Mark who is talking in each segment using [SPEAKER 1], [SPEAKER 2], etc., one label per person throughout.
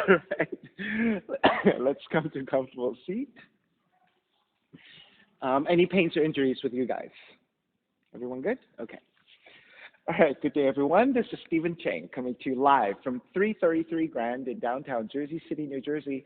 [SPEAKER 1] right. Let's come to a comfortable seat. Any pains or injuries with you guys? Everyone good? Okay. All right. Good day, everyone. This is Stephen Chang coming to you live from 333 Grand in downtown Jersey City, New Jersey.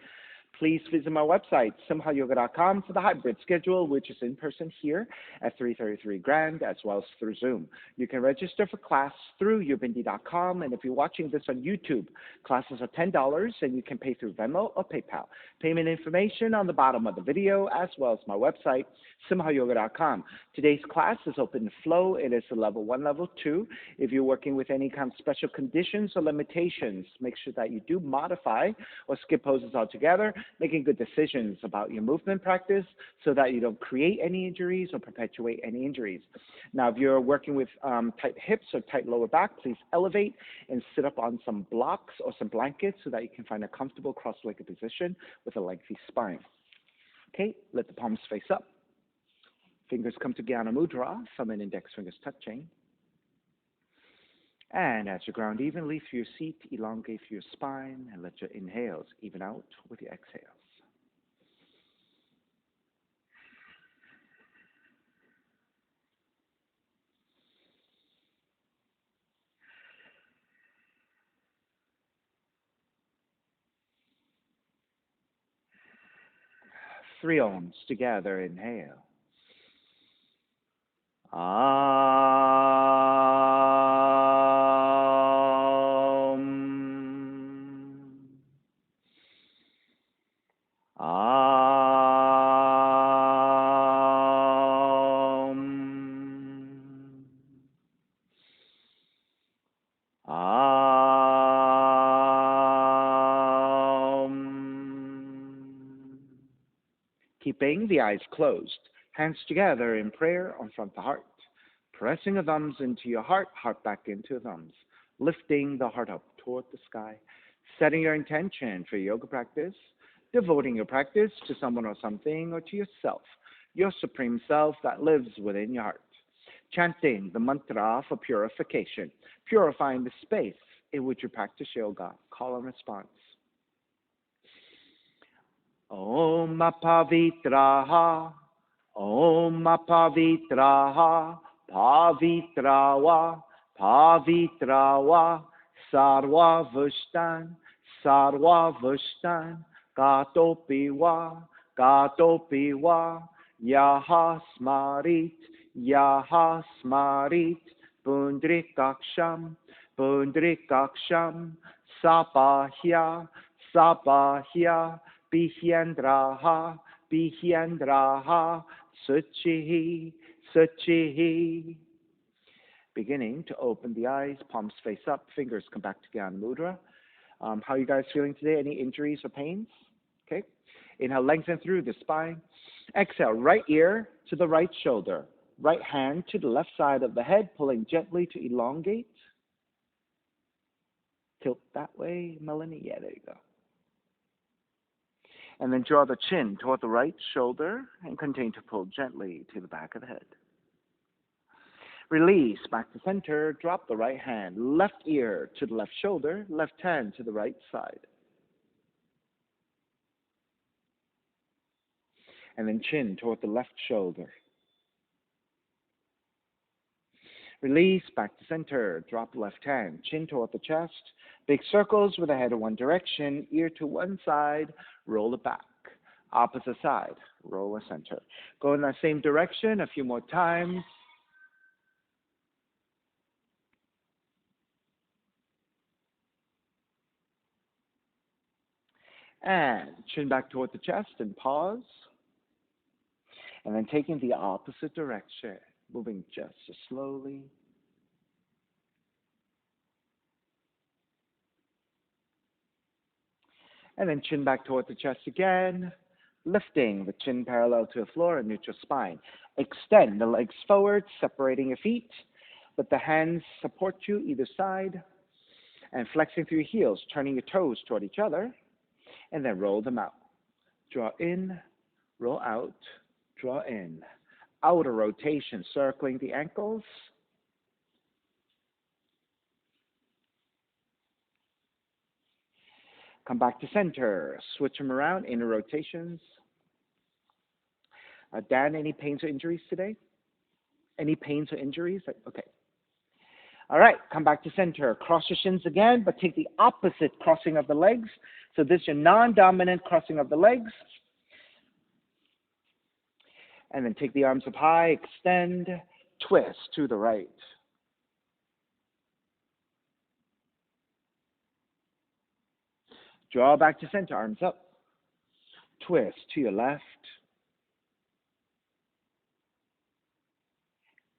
[SPEAKER 1] Please visit my website, simhayoga.com, for the hybrid schedule, which is in person here at 333 Grand, as well as through Zoom. You can register for class through ubindi.com, and if you're watching this on YouTube, classes are $10, and you can pay through Venmo or PayPal. Payment information on the bottom of the video, as well as my website, simhayoga.com. Today's class is open to flow. It is a level 1, level 2. If you're working with any kind of special conditions or limitations, make sure that you do modify or skip poses altogether, making good decisions about your movement practice so that you don't create any injuries or perpetuate any injuries. Now, if you're working with tight hips or tight lower back, please elevate and sit up on some blocks or some blankets so that you can find a comfortable cross-legged position with a lengthy spine. Okay, let the palms face up. Fingers come to Jnana Mudra, thumb and index fingers touching. And as you ground evenly through your seat, elongate through your spine and let your inhales even out with your exhales. Three ohms together, inhale. Keeping the eyes closed, hands together in prayer on front of the heart. Pressing the thumbs into your heart, heart back into the thumbs. Lifting the heart up toward the sky. Setting your intention for yoga practice. Devoting your practice to someone or something or to yourself, your supreme self that lives within your heart. Chanting the mantra for purification, purifying the space in which you practice yoga. Call and response. Om Pavitraha, Om Pavitraha, Pavitrawa, Pavitrawa, Sarva Vushtan, Sarva Vushtan, Gatopiwa, Gatopiwa, Yaha Smarit, Yaha Smarit, Pundrikaksham, Pundrikaksham, Sapahya, Sapahya, Bihyandraha, Bihyandraha, Suchihi, Suchihi. Beginning to open the eyes, palms face up, fingers come back to Jnana Mudra. How are you guys feeling today? Any injuries or pains? Okay. Inhale, lengthen through the spine. Exhale, right ear to the right shoulder. Right hand to the left side of the head, pulling gently to elongate. Tilt that way, Melanie. Yeah, there you go. And then draw the chin toward the right shoulder and continue to pull gently to the back of the head. Release back to center. Drop the right hand. Left ear to the left shoulder. Left hand to the right side. And then chin toward the left shoulder. Release back to center. Drop left hand. Chin toward the chest. Big circles with the head in one direction. Ear to one side. Roll it back. Opposite side. Roll the center. Go in that same direction a few more times. And chin back toward the chest and pause. And then taking the opposite direction, moving just as slowly. And then chin back toward the chest again, lifting the chin parallel to the floor and neutral spine. Extend the legs forward, separating your feet. Let the hands support you either side. And flexing through your heels, turning your toes toward each other. And then roll them out. Draw in, roll out, draw in. Outer rotation, circling the ankles. Come back to center. Switch them around, inner rotations. Dan, any pains or injuries today? Any pains or injuries? Okay. All right, come back to center. Cross your shins again, but take the opposite crossing of the legs. So this is your non-dominant crossing of the legs. And then take the arms up high, extend, twist to the right. Draw back to center, arms up. Twist to your left.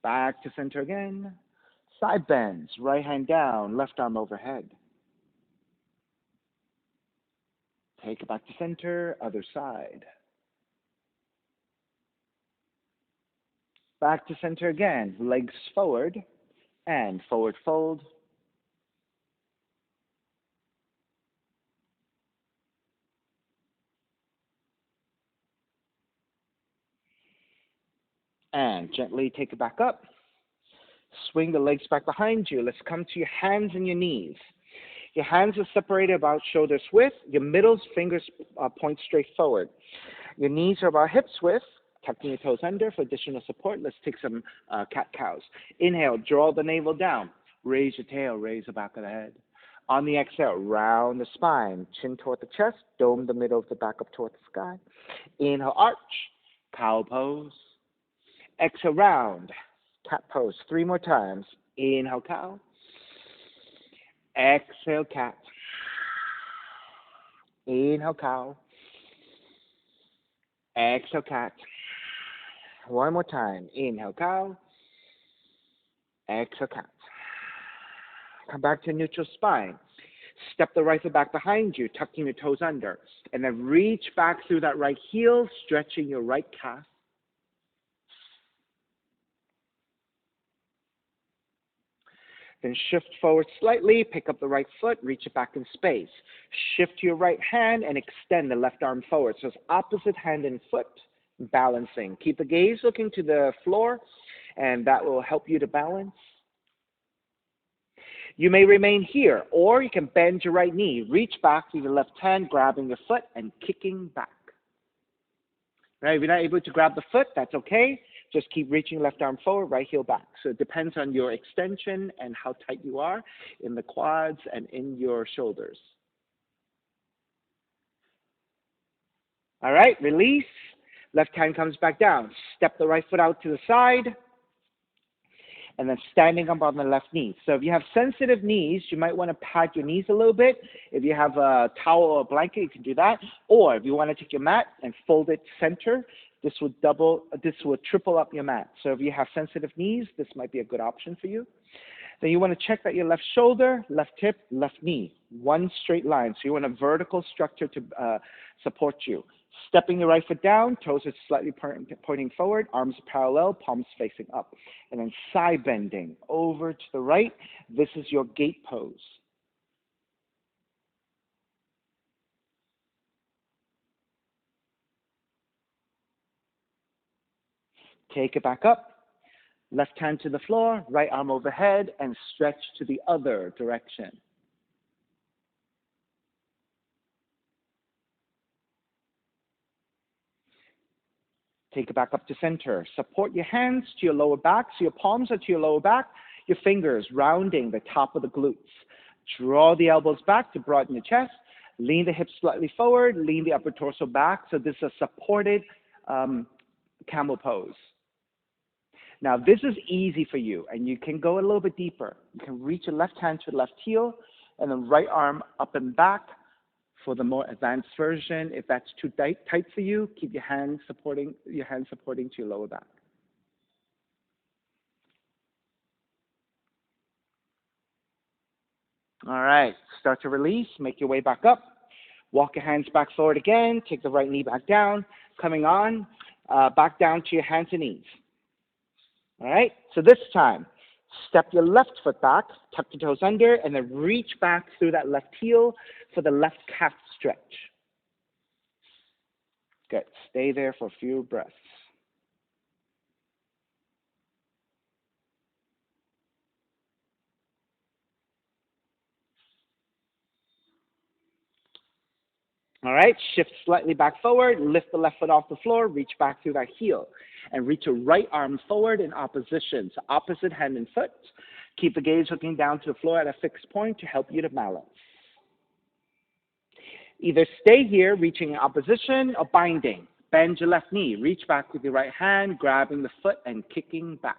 [SPEAKER 1] Back to center again. Side bends, right hand down, left arm overhead. Take it back to center, other side. Back to center again, legs forward and forward fold. And gently take it back up. Swing the legs back behind you. Let's come to your hands and your knees. Your hands are separated about shoulders width. Your middle fingers point straight forward. Your knees are about hips width. Tucking your toes under for additional support. Let's take some cat-cows. Inhale, draw the navel down. Raise your tail, raise the back of the head. On the exhale, round the spine. Chin toward the chest. Dome the middle of the back up toward the sky. Inhale, arch. Cow pose. Exhale, round. Cat pose. 3 more times. Inhale, cow. Exhale, cat. Inhale, cow. Exhale, cat. 1 more time. Inhale, cow. Exhale, cat. Come back to neutral spine. Step the right foot back behind you, tucking your toes under. And then reach back through that right heel, stretching your right calf. Then shift forward slightly, pick up the right foot, reach it back in space. Shift to your right hand and extend the left arm forward. So it's opposite hand and foot, balancing. Keep the gaze looking to the floor, and that will help you to balance. You may remain here, or you can bend your right knee. Reach back through the left hand, grabbing your foot and kicking back. Right, if you're not able to grab the foot, that's okay. Just keep reaching left arm forward, right heel back. So it depends on your extension and how tight you are in the quads and in your shoulders. All right, release. Left hand comes back down. Step the right foot out to the side. And then standing up on the left knee. So if you have sensitive knees, you might want to pad your knees a little bit. If you have a towel or a blanket, you can do that. Or if you want to take your mat and fold it center, this would triple up your mat. So if you have sensitive knees, this might be a good option for you. Then you want to check that your left shoulder, left hip, left knee, one straight line. So you want a vertical structure to support you. Stepping your right foot down, toes are slightly pointing forward, arms parallel, palms facing up. And then side bending over to the right. This is your gate pose. Take it back up. Left hand to the floor, right arm overhead, and stretch to the other direction. Take it back up to center. Support your hands to your lower back, so your palms are to your lower back, your fingers rounding the top of the glutes. Draw the elbows back to broaden your chest. Lean the hips slightly forward, lean the upper torso back. So this is a supported camel pose. Now this is easy for you, and you can go a little bit deeper. You can reach your left hand to the left heel, and then right arm up and back. For the more advanced version, if that's too tight for you, keep your hands supporting to your lower back. All right, start to release, make your way back up. Walk your hands back forward again, take the right knee back down, coming on, back down to your hands and knees. All right, so this time, step your left foot back, tuck your toes under, and then reach back through that left heel for the left calf stretch. Good. Stay there for a few breaths. All right, shift slightly back forward, lift the left foot off the floor, reach back through that heel, and reach your right arm forward in opposition. So opposite hand and foot. Keep the gaze looking down to the floor at a fixed point to help you to balance. Either stay here, reaching in opposition, or binding. Bend your left knee, reach back with your right hand, grabbing the foot and kicking back.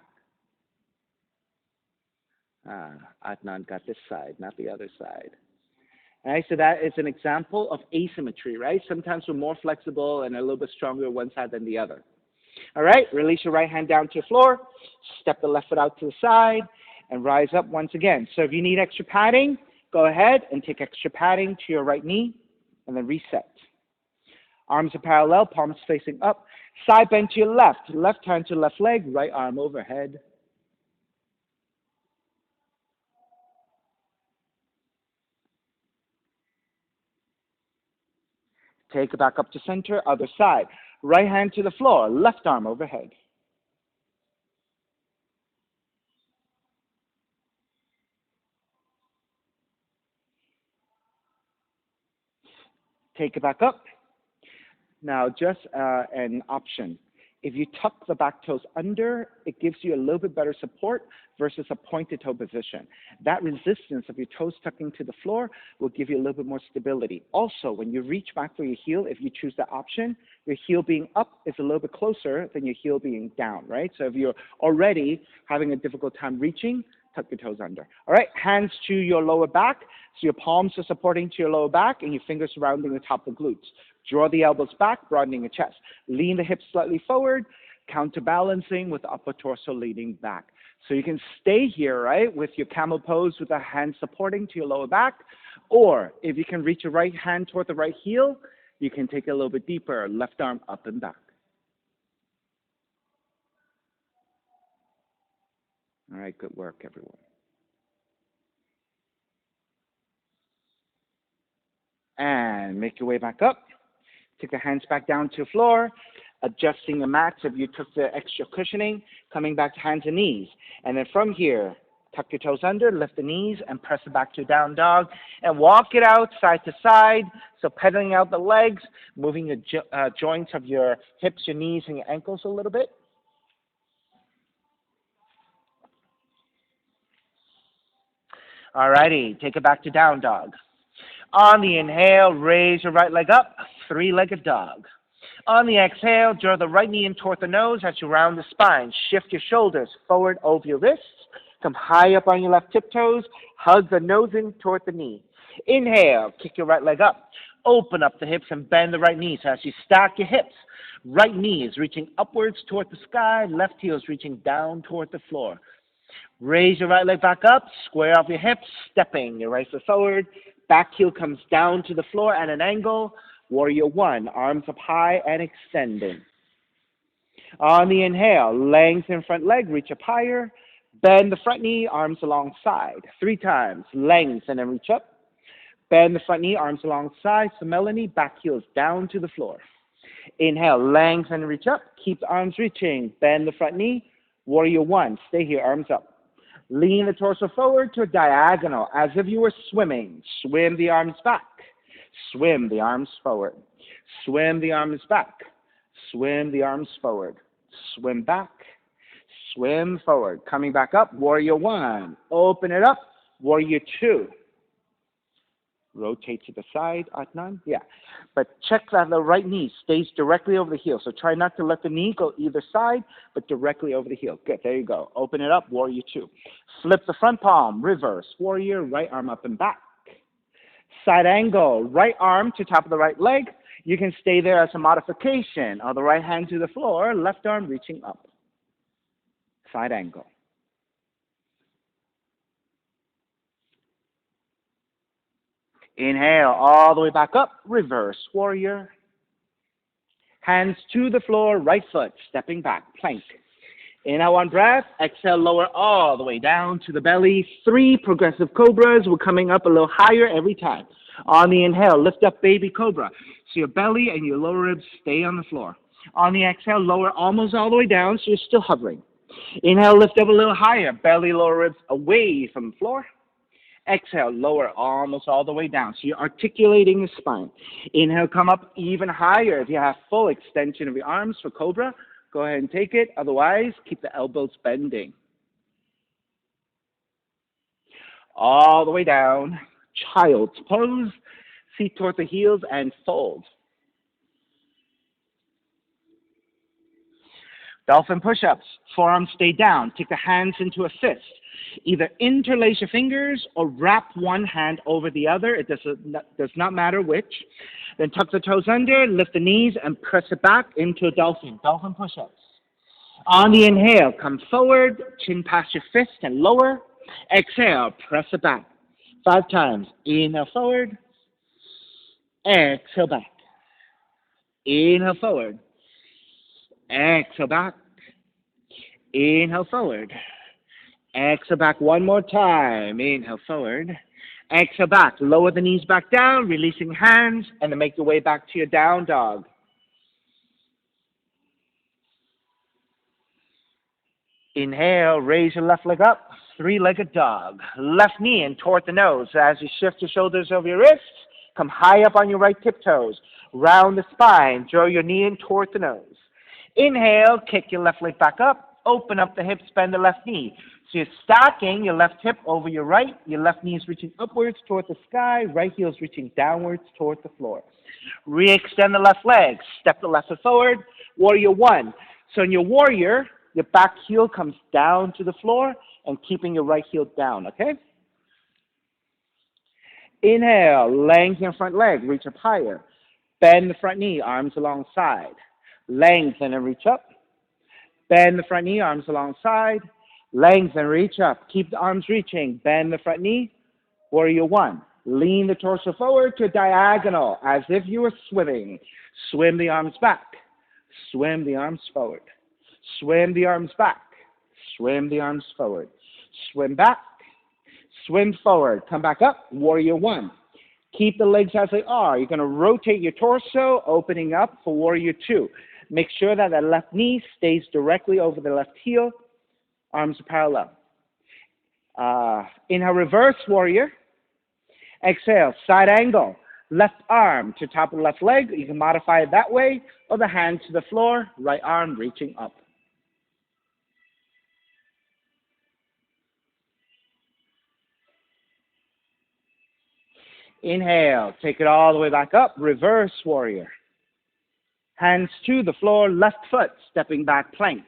[SPEAKER 1] Adnan got this side, not the other side. All right, so that is an example of asymmetry, right? Sometimes we're more flexible and a little bit stronger on one side than the other. All right, release your right hand down to the floor, step the left foot out to the side, and rise up once again. So if you need extra padding, go ahead and take extra padding to your right knee, and then reset. Arms are parallel, palms facing up. Side bend to your left hand to left leg, right arm overhead. Take it back up to center, other side. Right hand to the floor, left arm overhead. Take it back up. Now, just an option. If you tuck the back toes under, it gives you a little bit better support versus a pointed toe position. That resistance of your toes tucking to the floor will give you a little bit more stability. Also, when you reach back for your heel, if you choose that option, your heel being up is a little bit closer than your heel being down, right? So if you're already having a difficult time reaching, tuck your toes under. All right, hands to your lower back. So your palms are supporting to your lower back and your fingers surrounding the top of the glutes. Draw the elbows back, broadening your chest. Lean the hips slightly forward, counterbalancing with the upper torso leaning back. So you can stay here, right, with your camel pose with the hands supporting to your lower back. Or if you can reach your right hand toward the right heel, you can take it a little bit deeper, left arm up and back. All right, good work, everyone. And make your way back up. Take the hands back down to the floor, adjusting the mat if you took the extra cushioning, coming back to hands and knees. And then from here, tuck your toes under, lift the knees, and press it back to a down dog. And walk it out side to side, so pedaling out the legs, moving the joints of your hips, your knees, and your ankles a little bit. Alrighty, take it back to down dog. On the inhale, raise your right leg up, three-legged dog. On the exhale, draw the right knee in toward the nose as you round the spine. Shift your shoulders forward over your wrists. Come high up on your left tiptoes. Hug the nose in toward the knee. Inhale, kick your right leg up. Open up the hips and bend the right knee. So as you stack your hips, right knee is reaching upwards toward the sky. Left heel is reaching down toward the floor. Raise your right leg back up. Square off your hips, stepping your right foot forward. Back heel comes down to the floor at an angle. Warrior one, arms up high and extending. On the inhale, lengthen front leg, reach up higher. Bend the front knee, arms alongside. 3 times, lengthen and reach up. Bend the front knee, arms alongside. So Melanie, back heels down to the floor. Inhale, lengthen and reach up. Keep the arms reaching. Bend the front knee. Warrior one, stay here, arms up. Lean the torso forward to a diagonal, as if you were swimming. Swim the arms back. Swim the arms forward. Swim the arms back. Swim the arms forward. Swim back. Swim forward. Coming back up, warrior one. Open it up, warrior two. Rotate to the side, Adnan. Yeah. But check that the right knee stays directly over the heel. So try not to let the knee go either side, but directly over the heel. Good. There you go. Open it up, warrior two. Flip the front palm, reverse, warrior, right arm up and back. Side angle, right arm to top of the right leg. You can stay there as a modification. Or the right hand to the floor, left arm reaching up. Side angle. Inhale, all the way back up, reverse, warrior. Hands to the floor, right foot, stepping back, plank. Inhale, one breath. Exhale, lower all the way down to the belly. 3 progressive cobras. We're coming up a little higher every time. On the inhale, lift up baby cobra. So your belly and your lower ribs stay on the floor. On the exhale, lower almost all the way down, so you're still hovering. Inhale, lift up a little higher. Belly, lower ribs away from the floor. Exhale, lower almost all the way down. So you're articulating the spine. Inhale, come up even higher. If you have full extension of your arms for cobra, go ahead and take it. Otherwise, keep the elbows bending. All the way down. Child's pose. Feet toward the heels and fold. Dolphin push-ups. Forearms stay down. Take the hands into a fist. Either interlace your fingers or wrap one hand over the other. It does not matter which. Then tuck the toes under, lift the knees, and press it back into a dolphin. Dolphin push-ups. On the inhale, come forward, chin past your fist and lower. Exhale, press it back. 5 times. Inhale forward. Exhale back. Inhale forward. Exhale back. Inhale forward. Exhale back one more time. Inhale forward. Exhale back. Lower the knees back down, releasing hands, and then make your way back to your down dog. Inhale, raise your left leg up, 3-legged dog. Left knee in toward the nose. As you shift your shoulders over your wrists, come high up on your right tiptoes. Round the spine, draw your knee in toward the nose. Inhale, kick your left leg back up, open up the hips, bend the left knee. So you're stacking your left hip over your right, your left knee is reaching upwards toward the sky, right heel is reaching downwards toward the floor. Re-extend the left leg, step the left foot forward, warrior 1. So in your warrior, your back heel comes down to the floor and keeping your right heel down, okay? Inhale, lengthen your front leg, reach up higher. Bend the front knee, arms alongside. Lengthen and reach up. Bend the front knee, arms alongside. Lengthen, reach up. Keep the arms reaching. Bend the front knee. Warrior 1. Lean the torso forward to a diagonal as if you were swimming. Swim the arms back. Swim the arms forward. Swim the arms back. Swim the arms forward. Swim back. Swim forward. Come back up. Warrior 1. Keep the legs as they are. You're going to rotate your torso, opening up for warrior 2. Make sure that the left knee stays directly over the left heel. Arms are parallel. Inhale, reverse warrior. Exhale, side angle. Left arm to top of the left leg. You can modify it that way, or the hand to the floor, right arm reaching up. Inhale, take it all the way back up, reverse warrior. Hands to the floor, left foot, stepping back plank.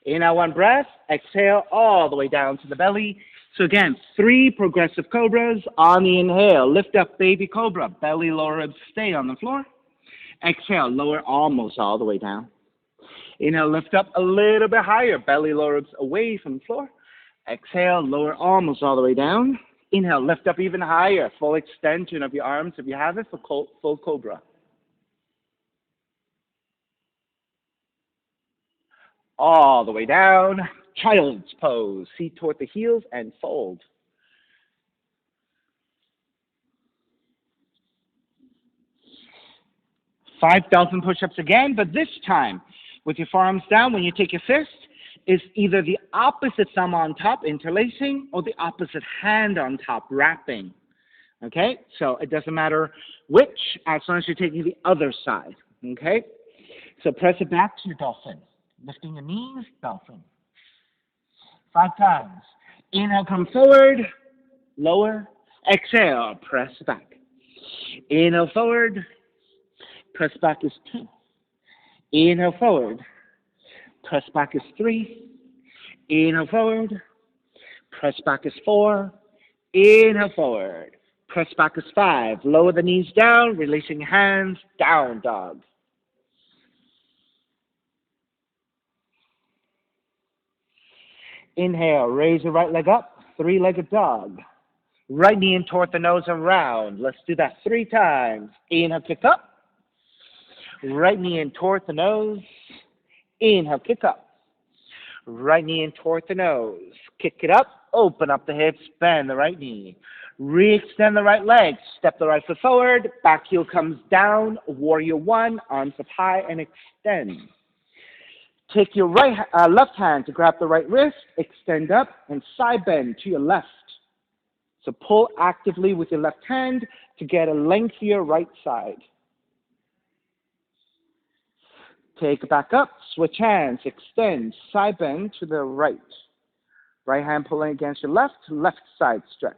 [SPEAKER 1] Inhale, 1 breath, exhale all the way down to the belly. So again, 3 progressive cobras. On the inhale, lift up baby cobra, belly, lower ribs stay on the floor. Exhale, lower almost all the way down. Inhale, lift up a little bit higher, belly, lower ribs away from the floor. Exhale, lower almost all the way down. Inhale, lift up even higher, full extension of your arms if you have it for full cobra. All the way down, child's pose, feet toward the heels and fold. Five dolphin push-ups again, but this time with your forearms down. When you take your fist, is either the opposite thumb on top, interlacing, or the opposite hand on top, wrapping. Okay, so it doesn't matter which, as long as you're taking the other side. Okay, so press it back to your dolphin. Lifting your knees, dolphin. 5 times. Inhale, come forward, lower. Exhale, press back. Inhale, forward. Press back is 2. Inhale, forward. Press back is 3. Inhale, forward. Press back is 4. Inhale, forward. Press back is 5. Lower the knees down, releasing hands, down dog. Inhale, raise your right leg up, 3-legged dog. Right knee in toward the nose and round. Let's do that 3 times. Inhale, kick up. Right knee in toward the nose. Inhale, kick up. Right knee in toward the nose. Kick it up. Open up the hips. Bend the right knee. Re-extend the right leg. Step the right foot forward. Back heel comes down. Warrior 1. Arms up high and extend. Take your left hand to grab the right wrist. Extend up and side bend to your left. So pull actively with your left hand to get a lengthier right side. Take it back up, switch hands, extend, side bend to the right. Right hand pulling against your left, left side stretch.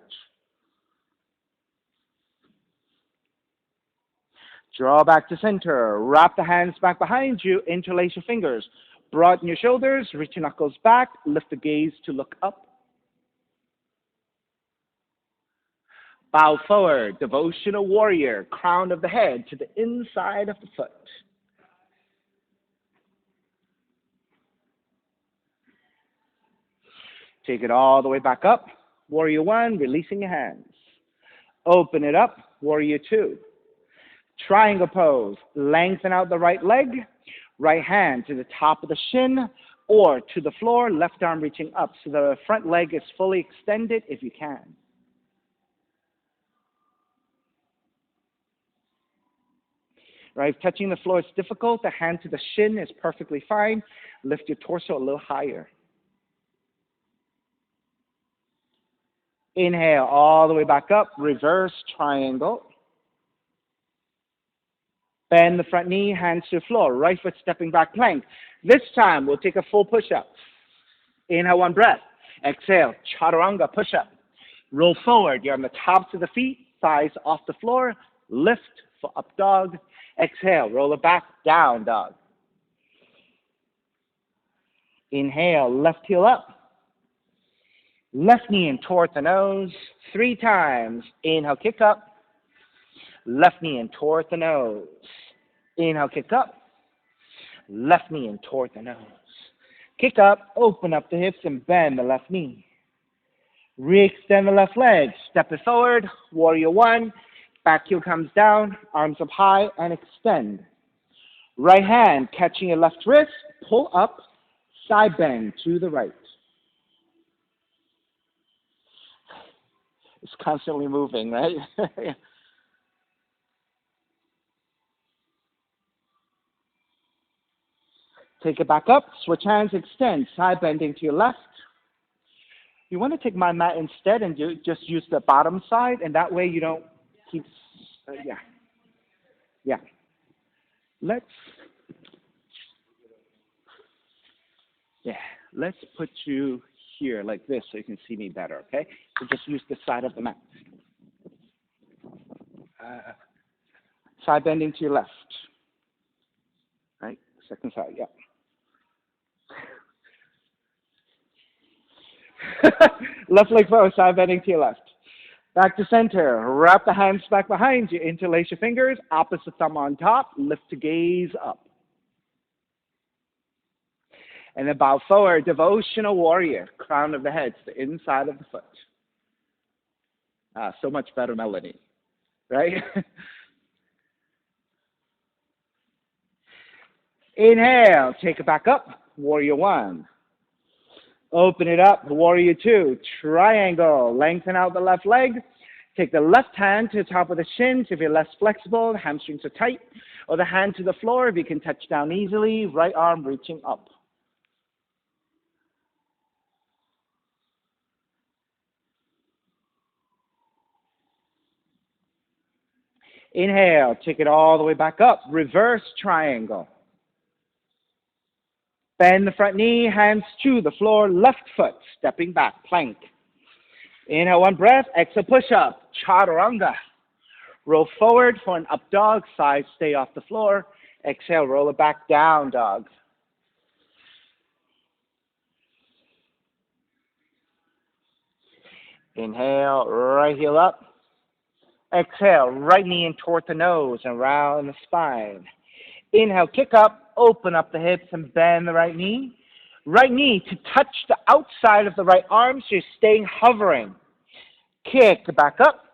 [SPEAKER 1] Draw back to center, wrap the hands back behind you, interlace your fingers. Broaden your shoulders, reach your knuckles back, lift the gaze to look up. Bow forward, devotional warrior, crown of the head to the inside of the foot. Take it all the way back up. Warrior one, releasing your hands. Open it up, warrior two. Triangle pose, lengthen out the right leg, right hand to the top of the shin or to the floor, left arm reaching up so the front leg is fully extended if you can. Right, if touching the floor is difficult, the hand to the shin is perfectly fine. Lift your torso a little higher. Inhale all the way back up, reverse triangle. Bend the front knee, hands to the floor, right foot stepping back plank. This time we'll take a full push-up. Inhale, one breath. Exhale, chaturanga push-up. Roll forward, you're on the tops of the feet, thighs off the floor. Lift for up dog. Exhale, roll it back, down dog. Inhale, left heel up. Left knee in toward the nose. 3 times. Inhale, kick up. Left knee in toward the nose. Inhale, kick up. Left knee in toward the nose. Kick up, open up the hips and bend the left knee. Re-extend the left leg. Step it forward. Warrior one. Back heel comes down. Arms up high and extend. Right hand catching your left wrist. Pull up. Side bend to the right. It's constantly moving, right? Take it back up, switch hands, extend, side bending to your left. You want to take my mat instead and just use the bottom side, and that way you don't keep, yeah. Let's put you here like this so you can see me better, okay? So just use the side of the mat. Side bending to your left. Right, second side, yeah. Left leg forward, side bending to your left. Back to center. Wrap the hands back behind you. Interlace your fingers. Opposite thumb on top. Lift the gaze up. And then bow forward. Devotional warrior. Crown of the head to the inside of the foot. So much better melody. Right? Inhale. Take it back up. Warrior one. Open it up, warrior two, triangle, lengthen out the left leg. Take the left hand to the top of the shins if you're less flexible, the hamstrings are tight, or the hand to the floor if you can touch down easily, right arm reaching up. Inhale, take it all the way back up, reverse triangle. Bend the front knee, hands to the floor, left foot, stepping back, plank. Inhale, one breath, exhale, push up, chaturanga. Roll forward for an up dog, sides stay off the floor. Exhale, roll it back, down dog. Inhale, right heel up. Exhale, right knee in toward the nose and round the spine. Inhale, kick up, open up the hips and bend the right knee. Right knee to touch the outside of the right arm, so you're staying hovering. Kick back up.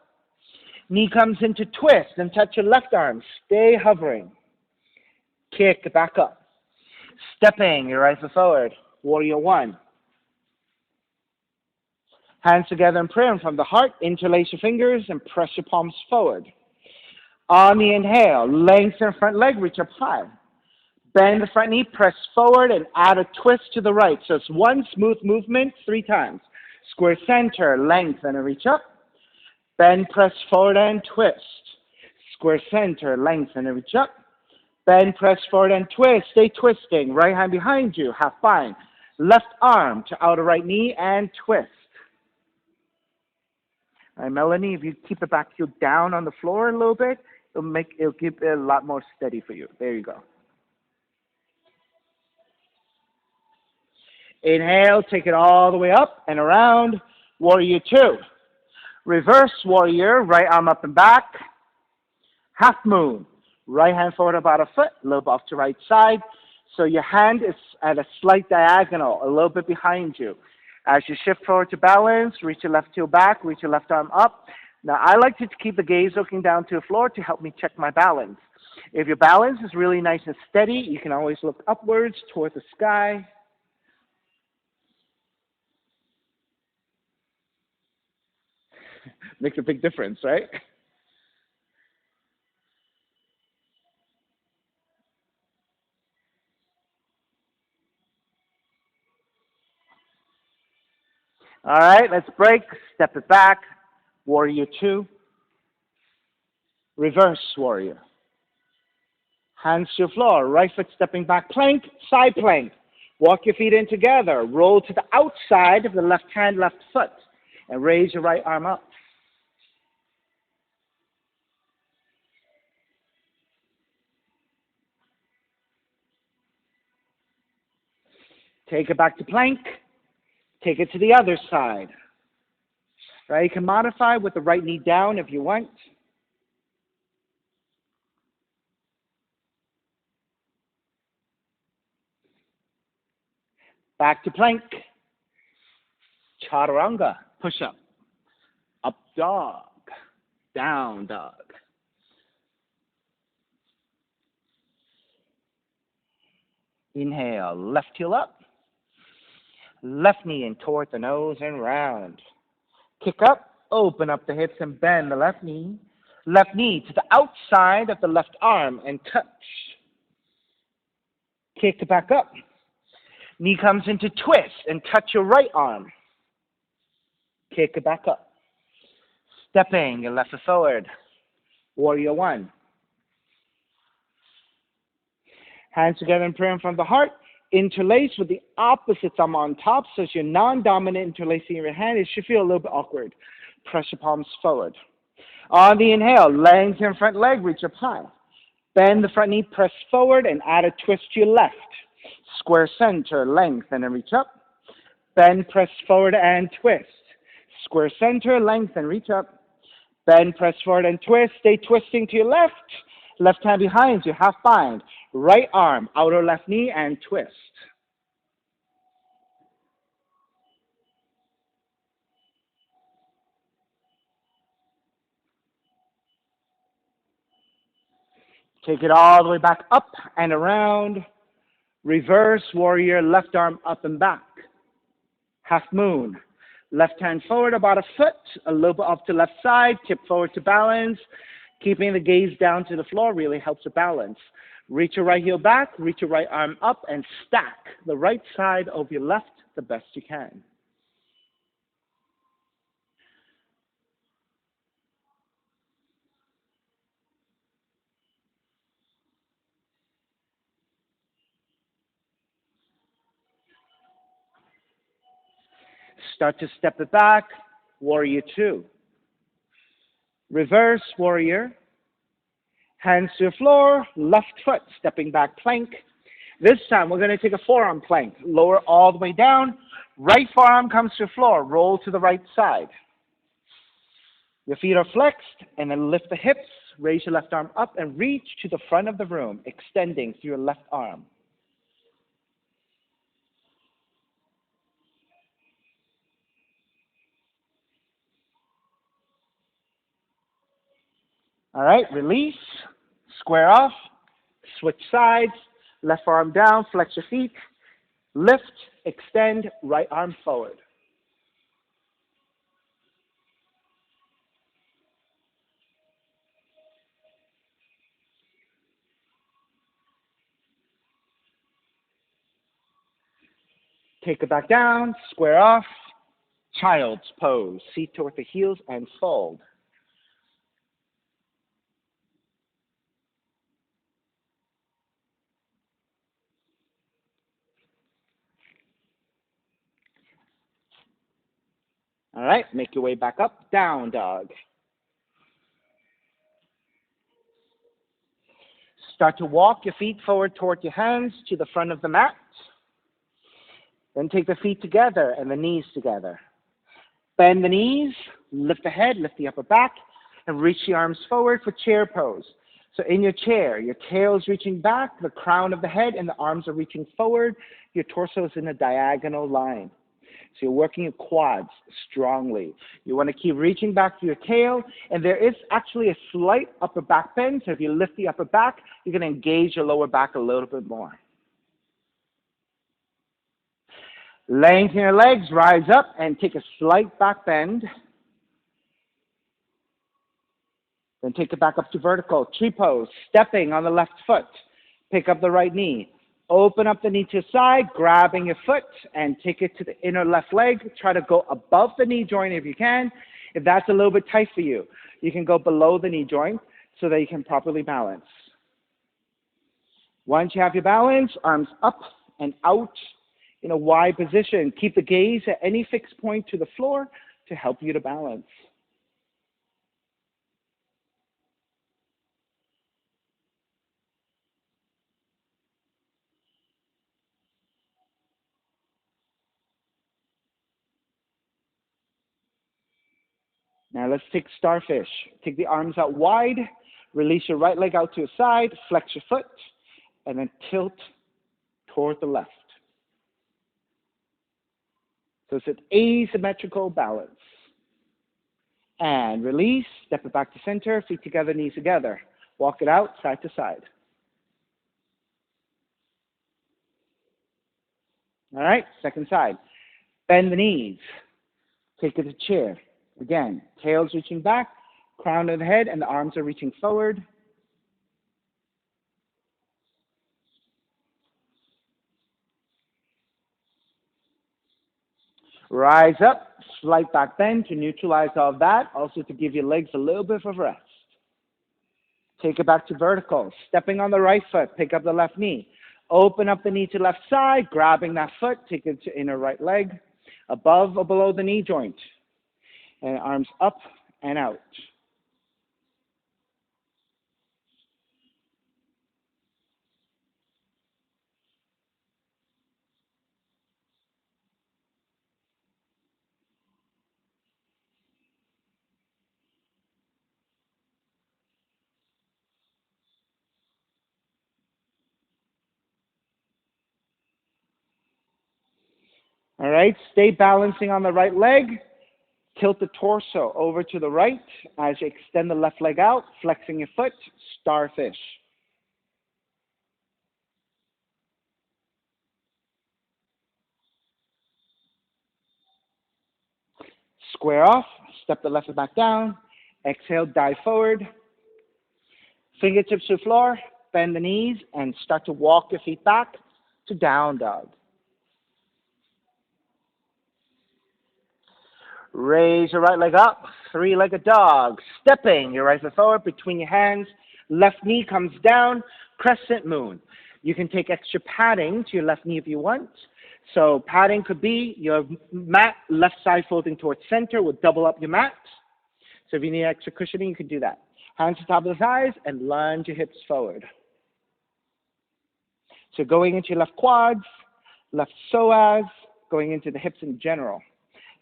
[SPEAKER 1] Knee comes into twist and touch your left arm. Stay hovering. Kick back up. Stepping your right foot forward. Warrior one. Hands together in prayer and from the heart, interlace your fingers and press your palms forward. On the inhale, lengthen front leg, reach up high. Bend the front knee, press forward, and add a twist to the right. So it's one smooth movement 3 times. Square center, lengthen and reach up. Bend, press forward and twist. Square center, lengthen and reach up. Bend, press forward and twist. Stay twisting. Right hand behind you, half bind. Left arm to outer right knee and twist. All right, Melanie, if you keep the back heel down on the floor a little bit, it'll keep it a lot more steady for you. There you go. Inhale, take it all the way up and around. Warrior two. Reverse warrior, right arm up and back. Half moon. Right hand forward about a foot, a little bit off to right side. So your hand is at a slight diagonal, a little bit behind you. As you shift forward to balance, reach your left heel back, reach your left arm up. Now, I like to keep the gaze looking down to the floor to help me check my balance. If your balance is really nice and steady, you can always look upwards toward the sky. Makes a big difference, right? All right, let's break. Step it back. Warrior two. Reverse warrior. Hands to the floor. Right foot stepping back. Plank. Side plank. Walk your feet in together. Roll to the outside of the left hand, left foot. And raise your right arm up. Take it back to plank. Take it to the other side. Right? You can modify with the right knee down if you want. Back to plank. Chaturanga. Push up. Up dog. Down dog. Inhale. Left heel up. Left knee in toward the nose and round. Kick up. Open up the hips and bend the left knee. Left knee to the outside of the left arm and touch. Kick it back up. Knee comes into twist and touch your right arm. Kick it back up. Stepping your left foot forward. Warrior one. Hands together in prayer in front of the heart. Interlace with the opposite thumb on top, so as you're non-dominant interlacing your hand, it should feel a little bit awkward. Press your palms forward. On the inhale, lengthen front leg, reach up high. Bend the front knee, press forward, and add a twist to your left. Square center, lengthen and reach up. Bend, press forward and twist. Square center, lengthen, reach up. Bend, press forward and twist. Stay twisting to your left. Left hand behind you, half bind. Right arm, outer left knee, and twist. Take it all the way back up and around. Reverse warrior, left arm up and back. Half moon. Left hand forward about a foot, a little bit off to left side, tip forward to balance. Keeping the gaze down to the floor really helps with balance. Reach your right heel back, reach your right arm up, and stack the right side over your left the best you can. Start to step it back, warrior two. Reverse warrior. Hands to the floor, left foot, stepping back plank. This time we're going to take a forearm plank. Lower all the way down. Right forearm comes to the floor. Roll to the right side. Your feet are flexed, and then lift the hips. Raise your left arm up and reach to the front of the room, extending through your left arm. All right, release, square off, switch sides, left arm down, flex your feet, lift, extend, right arm forward. Take it back down, square off, child's pose, seat toward the heels and fold. right, make your way back up, down dog. Start to walk your feet forward toward your hands to the front of the mat. Then take the feet together and the knees together. Bend the knees, lift the head, lift the upper back, and reach the arms forward for chair pose. So in your chair, your tail is reaching back, the crown of the head and the arms are reaching forward. Your torso is in a diagonal line. So you're working your quads strongly. You want to keep reaching back to your tail, and there is actually a slight upper back bend. So if you lift the upper back, you're going to engage your lower back a little bit more. Lengthen your legs, rise up, and take a slight back bend. Then take it back up to vertical, tree pose, stepping on the left foot. Pick up the right knee. Open up the knee to the side, grabbing your foot, and take it to the inner left leg. Try to go above the knee joint if you can. If that's a little bit tight for you, you can go below the knee joint so that you can properly balance. Once you have your balance, arms up and out in a wide position. Keep the gaze at any fixed point to the floor to help you to balance. Now let's take starfish. Take the arms out wide, release your right leg out to the side, flex your foot, and then tilt toward the left. So it's an asymmetrical balance. And release, step it back to center, feet together, knees together. Walk it out side to side. All right, second side. Bend the knees. Take it to chair. Again, tail's reaching back, crown of the head, and the arms are reaching forward. Rise up, slight back bend to neutralize all of that, also to give your legs a little bit of rest. Take it back to vertical, stepping on the right foot, pick up the left knee. Open up the knee to left side, grabbing that foot, take it to inner right leg, above or below the knee joint. And arms up and out. All right, stay balancing on the right leg. Tilt the torso over to the right as you extend the left leg out, flexing your foot, starfish. Square off, step the left leg back down, exhale, dive forward, fingertips to the floor, bend the knees, and start to walk your feet back to down dog. Raise your right leg up, three-legged dog, stepping your right foot forward between your hands, left knee comes down, crescent moon. You can take extra padding to your left knee if you want. So padding could be your mat, left side folding towards center will double up your mat. So if you need extra cushioning, you can do that. Hands to top of the thighs and lunge your hips forward. So going into your left quads, left psoas, going into the hips in general.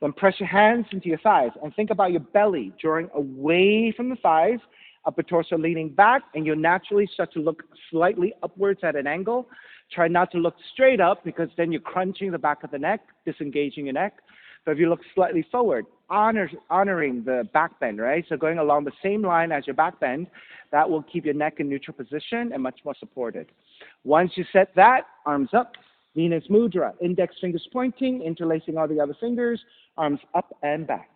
[SPEAKER 1] Then press your hands into your thighs and think about your belly drawing away from the thighs, upper torso leaning back, and you'll naturally start to look slightly upwards at an angle. Try not to look straight up because then you're crunching the back of the neck, disengaging your neck. But if you look slightly forward, honoring the back bend, right? So going along the same line as your back bend, that will keep your neck in neutral position and much more supported. Once you set that, arms up, Venus Mudra, index fingers pointing, interlacing all the other fingers, arms up and back.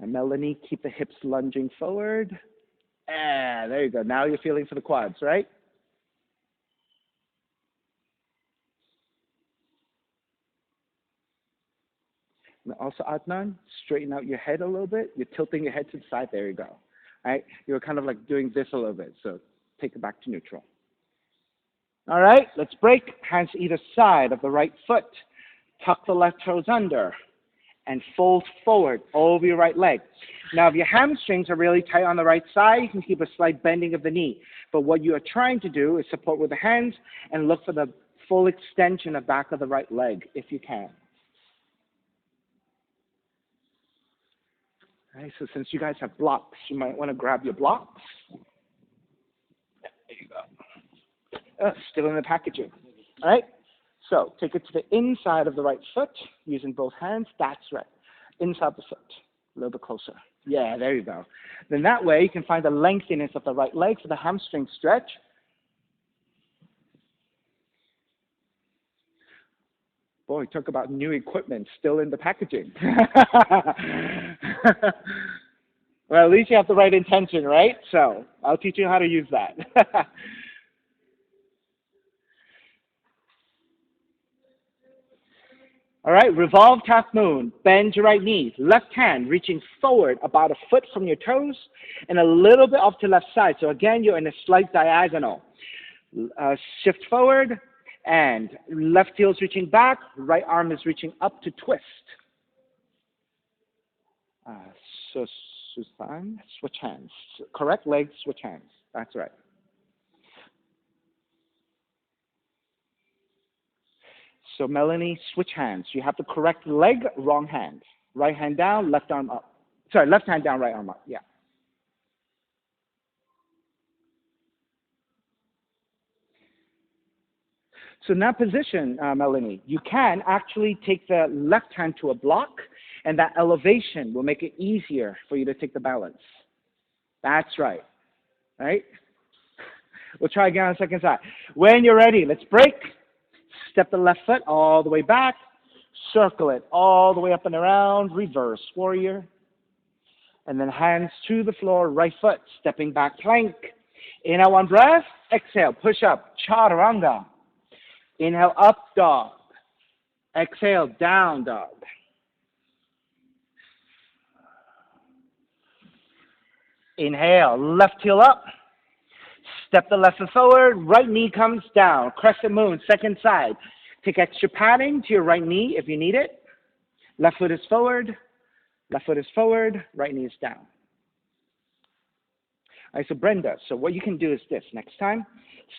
[SPEAKER 1] And Melanie, keep the hips lunging forward. And there you go. Now you're feeling for the quads, right? And also, Adnan, straighten out your head a little bit. You're tilting your head to the side. There you go. All right? You're kind of like doing this a little bit. So take it back to neutral. All right, let's break. Hands to either side of the right foot. Tuck the left toes under and fold forward over your right leg. Now, if your hamstrings are really tight on the right side, you can keep a slight bending of the knee. But what you are trying to do is support with the hands and look for the full extension of back of the right leg, if you can. All right, so since you guys have blocks, you might want to grab your blocks. There you go. Still in the packaging. All right? So take it to the inside of the right foot using both hands. That's right. Inside the foot. A little bit closer. Yeah, there you go. Then that way you can find the lengthiness of the right leg for the hamstring stretch. Boy, talk about new equipment still in the packaging. Well, at least you have the right intention, right? So I'll teach you how to use that. All right, revolve half moon. Bend your right knee. Left hand reaching forward about a foot from your toes and a little bit off to left side. So again, you're in a slight diagonal. Shift forward and left heel is reaching back. Right arm is reaching up to twist. So Susan, switch hands. Correct leg, switch hands. That's right. So Melanie, switch hands. You have the correct leg, wrong hand. Right hand down, left arm up. Sorry, left hand down, right arm up. Yeah. So in that position, Melanie, you can actually take the left hand to a block, and that elevation will make it easier for you to take the balance. That's right. Right? We'll try again on the second side. When you're ready, let's break. Step the left foot all the way back. Circle it all the way up and around. Reverse warrior. And then hands to the floor, right foot, stepping back plank. Inhale, one breath. Exhale, push up, chaturanga. Inhale, up dog. Exhale, down dog. Inhale, left heel up. Step the left foot forward, right knee comes down. Crescent moon, second side. Take extra padding to your right knee if you need it. Left foot is forward, right knee is down. All right, so Brenda, so what you can do is this. Next time,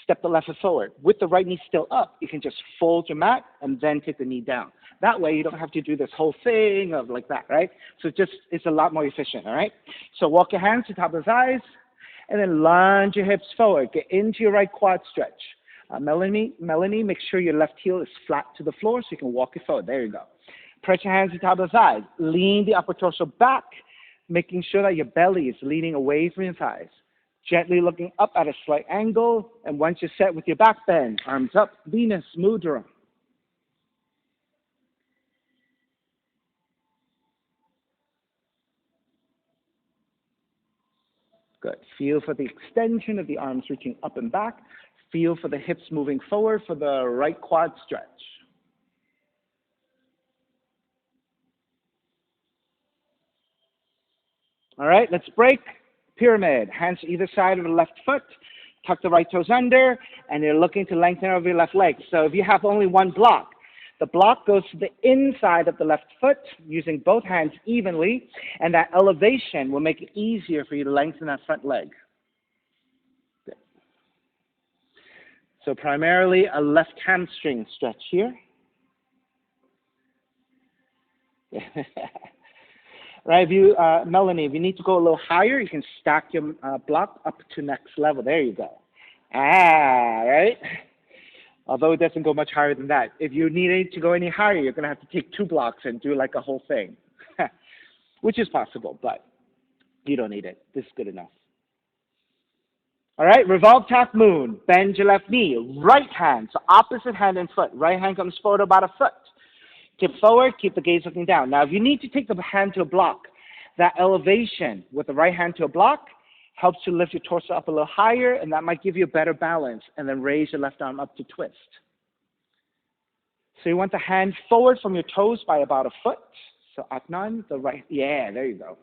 [SPEAKER 1] step the left foot forward. With the right knee still up, you can just fold your mat and then take the knee down. That way you don't have to do this whole thing of like that, right? So it's a lot more efficient, all right? So walk your hands to the top of the thighs and then lunge your hips forward. Get into your right quad stretch. Melanie, make sure your left heel is flat to the floor so you can walk it forward. There you go. Press your hands to the top of the thighs. Lean the upper torso back, making sure that your belly is leaning away from your thighs. Gently looking up at a slight angle, and once you're set with your back bend, arms up, Venus Mudra. Good. Feel for the extension of the arms reaching up and back. Feel for the hips moving forward for the right quad stretch. All right, let's break. Pyramid. Hands to either side of the left foot. Tuck the right toes under, and you're looking to lengthen over your left leg. So if you have only one block, the block goes to the inside of the left foot using both hands evenly, and that elevation will make it easier for you to lengthen that front leg. Good. So primarily a left hamstring stretch here. Right, Melanie, if you need to go a little higher, you can stack your block up to next level. There you go. Right? Although it doesn't go much higher than that. If you need to go any higher, you're going to have to take 2 blocks and do like a whole thing, which is possible, but you don't need it. This is good enough. All right, revolve half moon. Bend your left knee. Right hand, so opposite hand and foot. Right hand comes forward about a foot. Tip forward, keep the gaze looking down. Now, if you need to take the hand to a block, that elevation with the right hand to a block helps you lift your torso up a little higher, and that might give you a better balance, and then raise your left arm up to twist. So you want the hand forward from your toes by about a foot. So Atman, the right, yeah, there you go.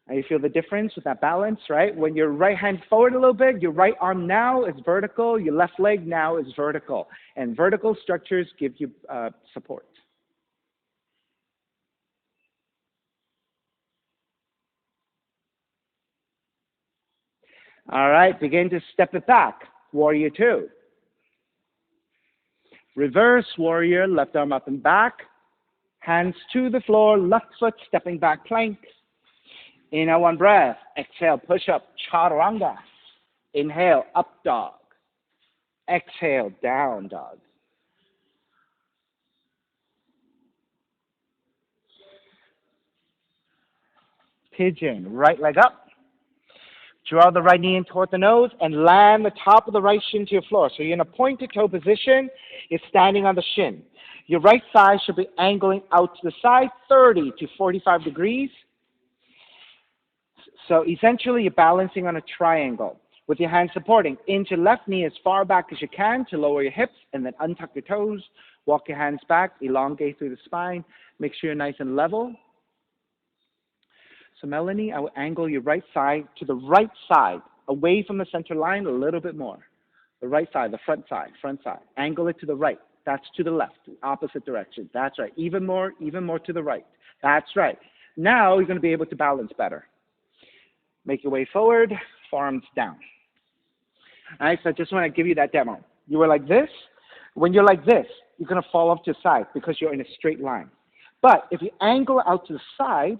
[SPEAKER 1] And you feel the difference with that balance, right? When your right hand forward a little bit, your right arm now is vertical, your left leg now is vertical. And vertical structures give you support. All right, begin to step it back. Warrior two. Reverse warrior, left arm up and back. Hands to the floor, left foot stepping back plank. Inhale, one breath. Exhale, push up, chaturanga. Inhale, up dog. Exhale, down dog. Pigeon, right leg up. Draw the right knee in toward the nose and land the top of the right shin to your floor. So you're in a pointed toe position. You're standing on the shin. Your right thigh should be angling out to the side, 30 to 45 degrees. So essentially, you're balancing on a triangle with your hands supporting. Inch your left knee as far back as you can to lower your hips, and then untuck your toes. Walk your hands back, elongate through the spine. Make sure you're nice and level. So Melanie, I will angle your right side to the right side, away from the center line a little bit more. The right side, the front side, front side. Angle it to the right. That's to the left, the opposite direction. That's right. Even more to the right. That's right. Now you're going to be able to balance better. Make your way forward, forearms down. All right, so I just want to give you that demo. You were like this. When you're like this, you're going to fall off to the side because you're in a straight line. But if you angle out to the side,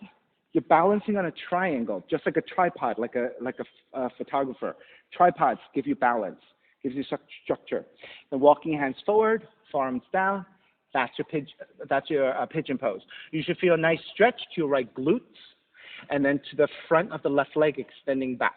[SPEAKER 1] you're balancing on a triangle, just like a tripod, like a photographer. Tripods give you balance, gives you structure. And walking your hands forward, forearms down, that's your pigeon pose. You should feel a nice stretch to your right glutes, and then to the front of the left leg extending back.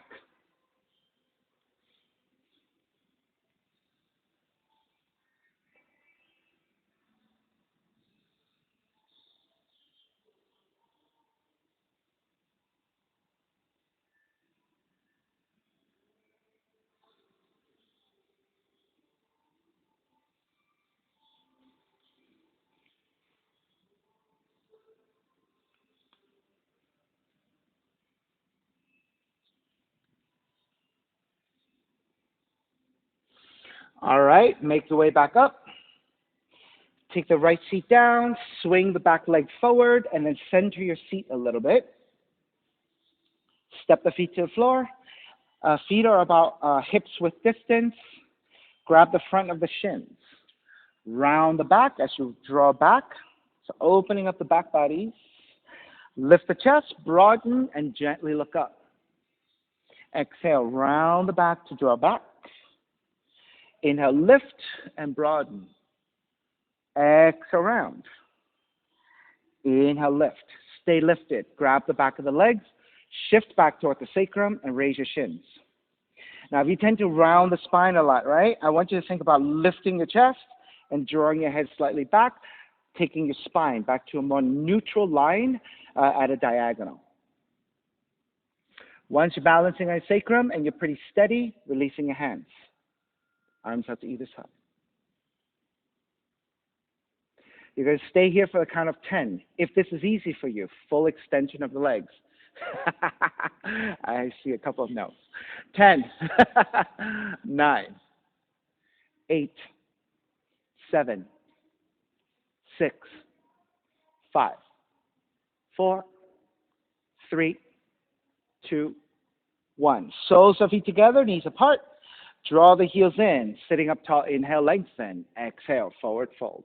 [SPEAKER 1] All right, make your way back up. Take the right seat down, swing the back leg forward, and then center your seat a little bit. Step the feet to the floor. Feet are about hips width distance. Grab the front of the shins. Round the back as you draw back. So opening up the back body. Lift the chest, broaden, and gently look up. Exhale, round the back to draw back. Inhale, lift and broaden. Exhale, round. Inhale, lift. Stay lifted. Grab the back of the legs. Shift back toward the sacrum and raise your shins. Now, if you tend to round the spine a lot, right, I want you to think about lifting your chest and drawing your head slightly back, taking your spine back to a more neutral line at a diagonal. Once you're balancing on your sacrum and you're pretty steady, releasing your hands. Arms out to either side. You're going to stay here for the count of 10. If this is easy for you, full extension of the legs. I see a couple of no's. 10, 9, 8, 7, 6, 5, 4, 3, 2, 1. Soles of feet together, knees apart. Draw the heels in, sitting up tall. Inhale, lengthen. Exhale, forward fold.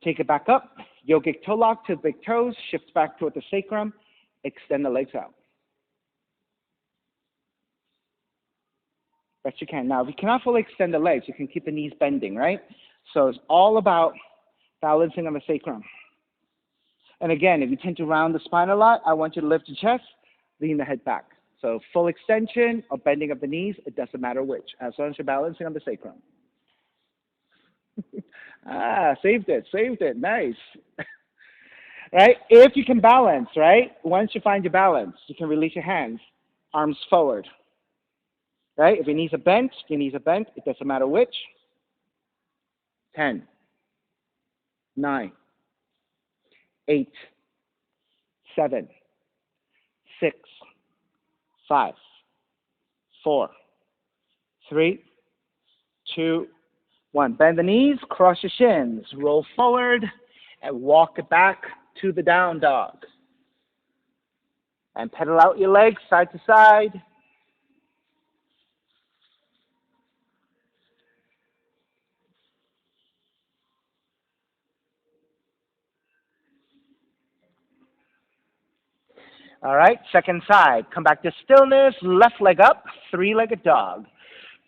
[SPEAKER 1] Take it back up. Yogic toe lock to the big toes. Shift back toward the sacrum. Extend the legs out. Best you can. Now, if you cannot fully extend the legs, you can keep the knees bending, right? So it's all about balancing on the sacrum. And again, if you tend to round the spine a lot, I want you to lift your chest, lean the head back. So full extension or bending of the knees, it doesn't matter which, as long as you're balancing on the sacrum. Saved it, nice. Right? If you can balance, right? Once you find your balance, you can release your hands, arms forward. Right? If your knees are bent, your knees are bent. It doesn't matter which. 10, 9, 8, 7, 6, 5, 4, 3, 2, 1. Bend the knees, cross your shins, roll forward, and walk it back to the down dog. And pedal out your legs side to side. All right, second side. Come back to stillness, left leg up, three-legged dog.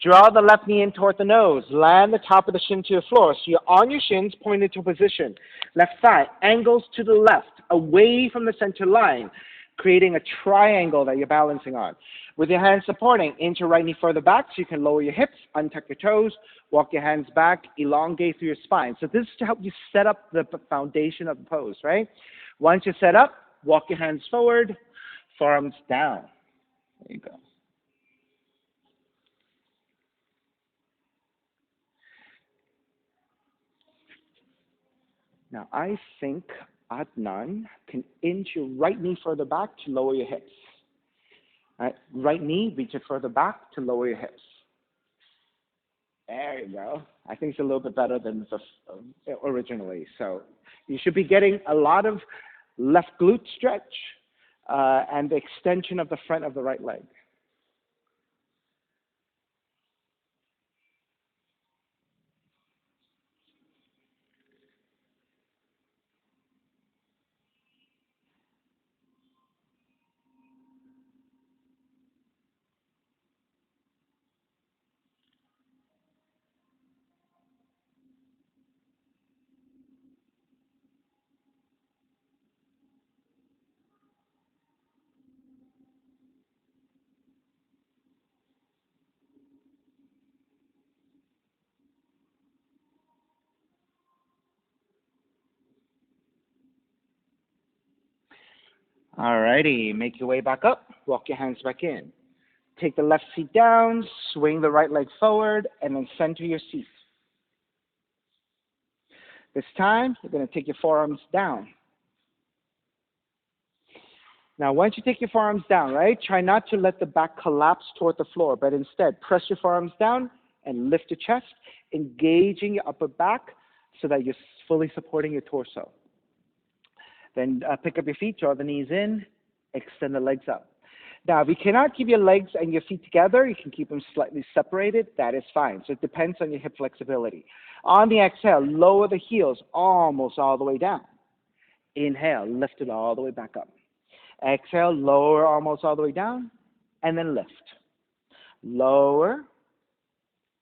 [SPEAKER 1] Draw the left knee in toward the nose. Land the top of the shin to the floor. So you're on your shins, pointed to position. Left thigh angles to the left, away from the center line, creating a triangle that you're balancing on. With your hands supporting, inch your right knee further back so you can lower your hips, untuck your toes, walk your hands back, elongate through your spine. So this is to help you set up the foundation of the pose, right? Once you're set up, walk your hands forward, forearms down. There you go. Now, I think Adnan can inch your right knee further back to lower your hips. Right knee, reach it further back to lower your hips. There you go. I think it's a little bit better than originally. So you should be getting a lot of left glute stretch and the extension of the front of the right leg. All righty, make your way back up, walk your hands back in. Take the left feet down, swing the right leg forward, and then center your seat. This time, you're going to take your forearms down. Now, once you take your forearms down, right, try not to let the back collapse toward the floor, but instead press your forearms down and lift your chest, engaging your upper back so that you're fully supporting your torso. Then pick up your feet, draw the knees in, extend the legs up. Now, if you cannot keep your legs and your feet together, you can keep them slightly separated. That is fine. So it depends on your hip flexibility. On the exhale, lower the heels almost all the way down. Inhale, lift it all the way back up. Exhale, lower almost all the way down, and then lift. Lower,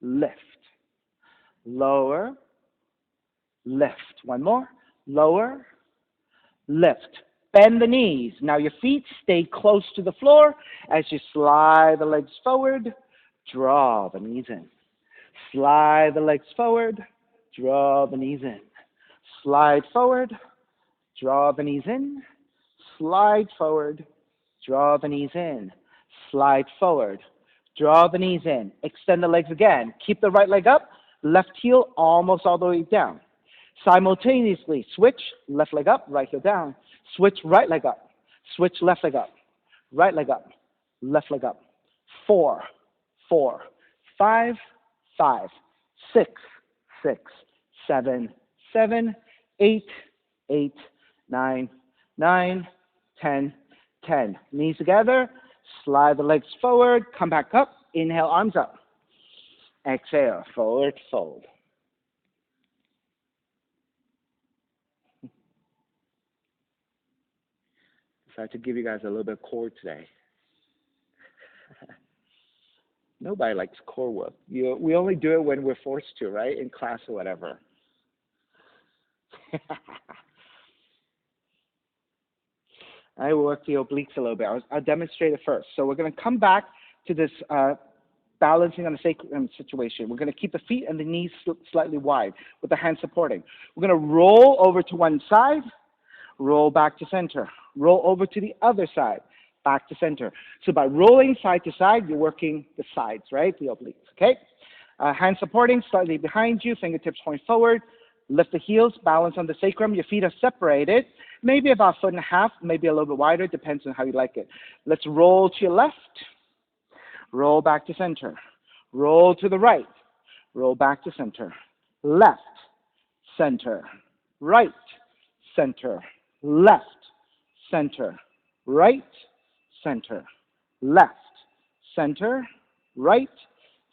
[SPEAKER 1] lift. Lower, lift. One more. Lower, lift. Bend the knees. Now your feet stay close to the floor as you slide the legs forward, draw the knees in. Slide the legs forward, draw the knees in. Slide forward, draw the knees in. Slide forward, draw the knees in. Slide forward, draw the knees in. Extend the legs again. Keep the right leg up, left heel almost all the way down. Simultaneously, switch, left leg up, right heel down. Switch right leg up. Switch left leg up. Right leg up. Left leg up. 4, 4, 5, 5, 6, 6, 7, 7, 8, 8, 9, 9, 10, 10. Knees together. Slide the legs forward. Come back up. Inhale, arms up. Exhale, forward fold. Decided to give you guys a little bit of core today. Nobody likes core work. We only do it when we're forced to, right? In class or whatever. I work the obliques a little bit. I'll demonstrate it first. So we're going to come back to this balancing on a sacrum situation. We're going to keep the feet and the knees slightly wide with the hands supporting. We're going to roll over to one side, Roll back to center. Roll over to the other side. Back to center. So by rolling side to side, you're working the sides, right? The obliques, okay? Hands supporting slightly behind you, fingertips point forward. Lift the heels, balance on the sacrum. Your feet are separated, maybe about 1.5 feet, maybe a little bit wider, depends on how you like it. Let's roll to your left. Roll back to center. Roll to the right. Roll back to center. Left, center, right, center, left, center, right, center, left, center, right,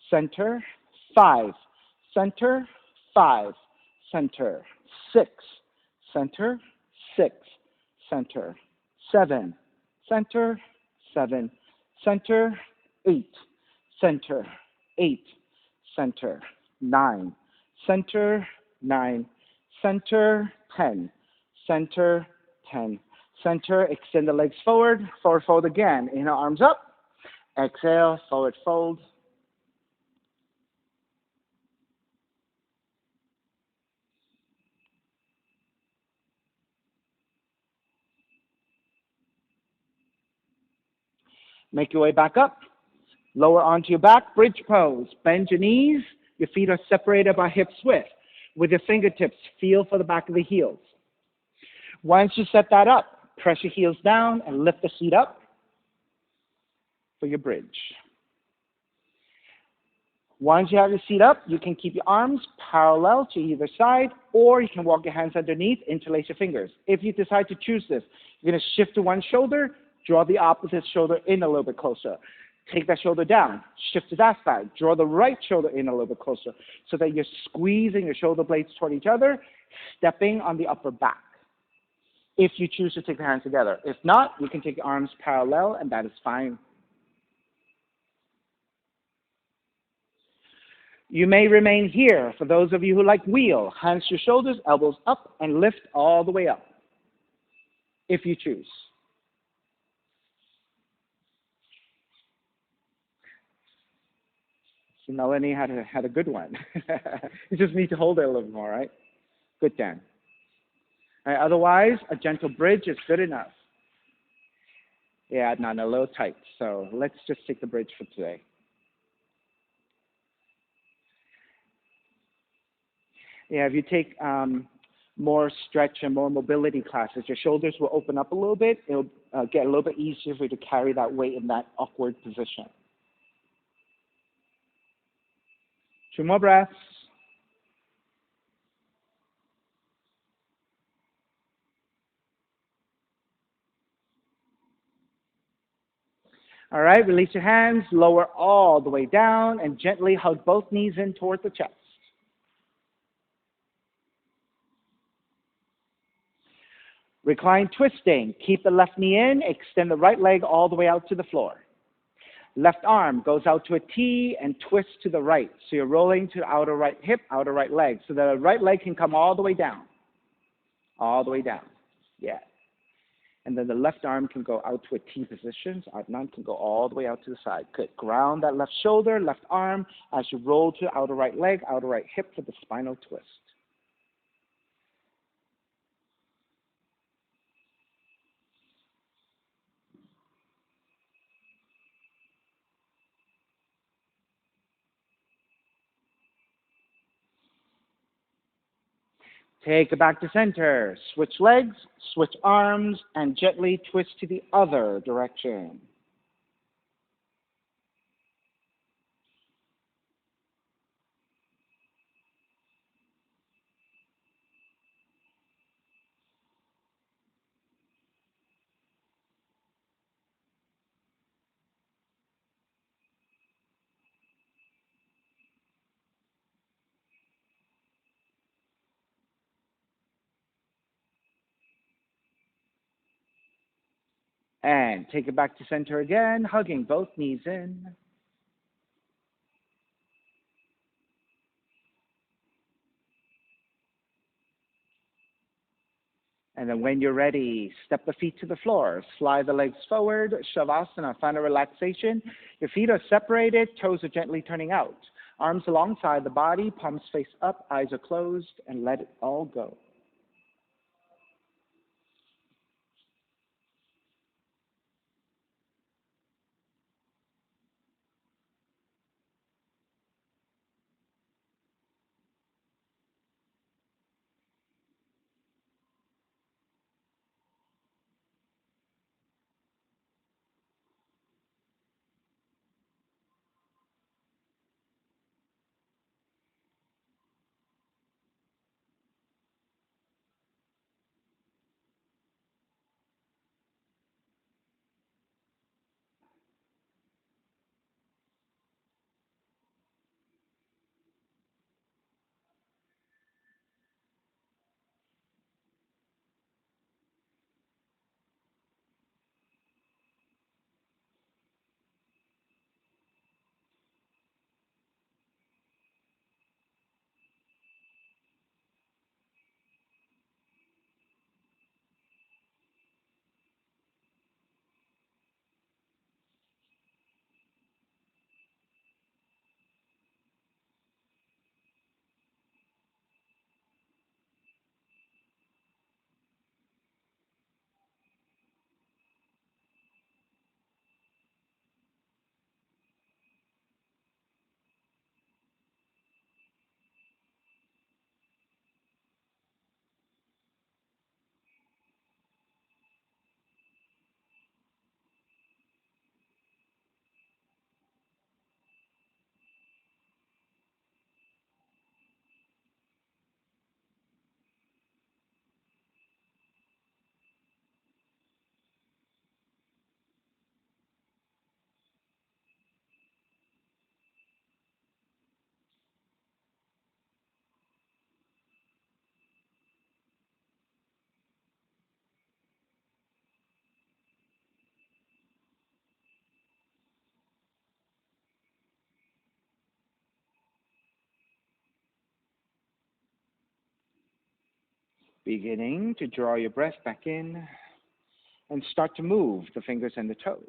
[SPEAKER 1] center, 5, center, 5, center, 6, center, 6, center, 7, center, 7, center, 8, center, 8, center, 9, center, 9, center, 10, center, 10, center, extend the legs forward, forward fold again. Inhale, arms up, exhale, forward fold. Make your way back up, lower onto your back, bridge pose. Bend your knees, your feet are separated by hips width. With your fingertips, feel for the back of the heels. Once you set that up, press your heels down and lift the seat up for your bridge. Once you have your seat up, you can keep your arms parallel to either side, or you can walk your hands underneath, interlace your fingers. If you decide to choose this, you're going to shift to one shoulder, draw the opposite shoulder in a little bit closer. Take that shoulder down, shift to that side, draw the right shoulder in a little bit closer so that you're squeezing your shoulder blades toward each other, stepping on the upper back. If you choose to take the hands together. If not, you can take your arms parallel, and that is fine. You may remain here. For those of you who like wheel, hands to your shoulders, elbows up, and lift all the way up, if you choose. So Melanie had a good one. You just need to hold it a little more, right? Good, Dan. All right, otherwise, a gentle bridge is good enough. Yeah, not a little tight. So let's just take the bridge for today. Yeah, if you take more stretch and more mobility classes, your shoulders will open up a little bit. It'll get a little bit easier for you to carry that weight in that awkward position. 2 more breaths. All right, release your hands, lower all the way down, and gently hug both knees in toward the chest. Recline twisting. Keep the left knee in, extend the right leg all the way out to the floor. Left arm goes out to a T and twists to the right. So you're rolling to the outer right hip, outer right leg. So the right leg can come all the way down. All the way down. Yeah. And then the left arm can go out to a T position. So Adnan can go all the way out to the side. Good. Ground that left shoulder, left arm as you roll to the outer right leg, outer right hip for the spinal twist. Take it back to center. Switch legs, switch arms, and gently twist to the other direction. And take it back to center again, hugging both knees in. And then when you're ready, step the feet to the floor. Slide the legs forward, Shavasana, final relaxation. Your feet are separated, toes are gently turning out. Arms alongside the body, palms face up, eyes are closed, and let it all go. Beginning to draw your breath back in and start to move the fingers and the toes.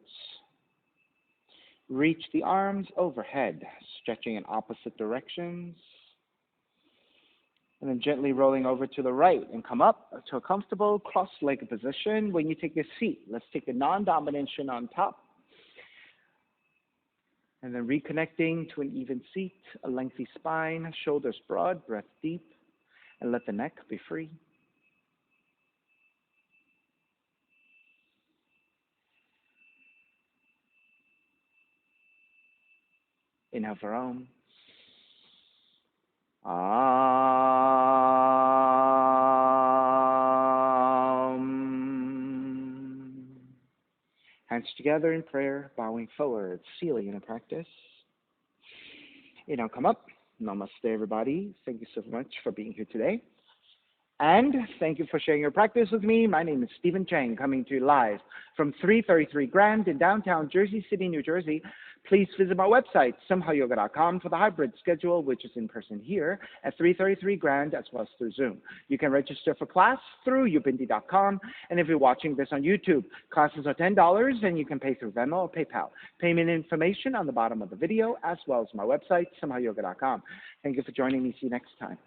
[SPEAKER 1] Reach the arms overhead, stretching in opposite directions. And then gently rolling over to the right and come up to a comfortable cross-legged position. When you take your seat, let's take a non-domination on top. And then reconnecting to an even seat, a lengthy spine, shoulders broad, breath deep, and let the neck be free. Inhale for Om. Hands together in prayer, bowing forward, sealing in a practice. Inhale, come up. Namaste, everybody. Thank you so much for being here today. And thank you for sharing your practice with me. My name is Stephen Chang, coming to you live from 333 Grand in downtown Jersey City, New Jersey. Please visit my website, simhayoga.com, for the hybrid schedule, which is in person here at 333 Grand as well as through Zoom. You can register for class through ubindi.com. And if you're watching this on YouTube, classes are $10 and you can pay through Venmo or PayPal. Payment information on the bottom of the video as well as my website, simhayoga.com. Thank you for joining me. See you next time.